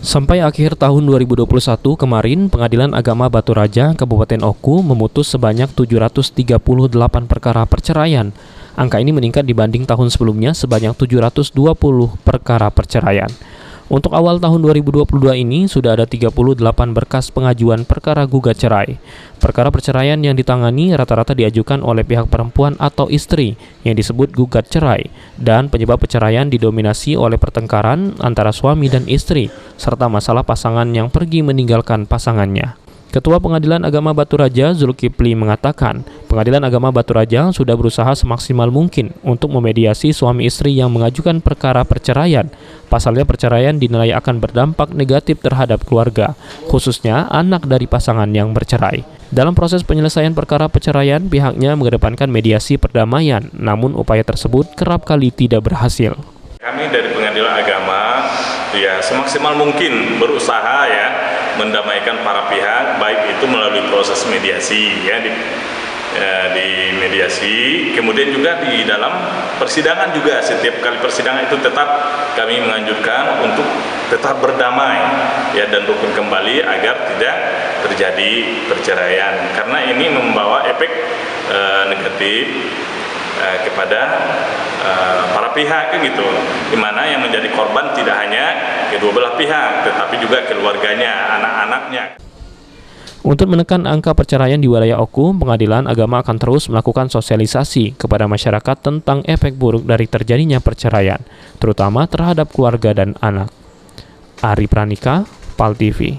Sampai akhir tahun 2021 kemarin, Pengadilan Agama Batu Raja, Kabupaten Oku memutus sebanyak 738 perkara perceraian. Angka ini meningkat dibanding tahun sebelumnya sebanyak 720 perkara perceraian. Untuk awal tahun 2022 ini, sudah ada 38 berkas pengajuan perkara gugat cerai. Perkara perceraian yang ditangani rata-rata diajukan oleh pihak perempuan atau istri yang disebut gugat cerai, dan penyebab perceraian didominasi oleh pertengkaran antara suami dan istri, serta masalah pasangan yang pergi meninggalkan pasangannya. Ketua Pengadilan Agama Batu Raja, Zulkifli, mengatakan Pengadilan Agama Batu Raja sudah berusaha semaksimal mungkin untuk memediasi suami istri yang mengajukan perkara perceraian. Pasalnya perceraian dinilai akan berdampak negatif terhadap keluarga, khususnya anak dari pasangan yang bercerai. Dalam proses penyelesaian perkara perceraian, pihaknya mengedepankan mediasi perdamaian, namun upaya tersebut kerap kali tidak berhasil. Kami dari Pengadilan Agama semaksimal mungkin berusaha mendamaikan para pihak, baik itu melalui proses mediasi di mediasi, kemudian juga di dalam persidangan juga. Setiap kali persidangan itu tetap kami menganjurkan untuk tetap berdamai dan rukun kembali agar tidak terjadi perceraian, karena ini membawa efek negatif kepada para pihak gitu, di mana yang menjadi korban tidak hanya kedua belah pihak, tetapi juga keluarganya, anak-anaknya. Untuk menekan angka perceraian di wilayah Oku, Pengadilan Agama akan terus melakukan sosialisasi kepada masyarakat tentang efek buruk dari terjadinya perceraian, terutama terhadap keluarga dan anak. Ari Pranika, PAL TV.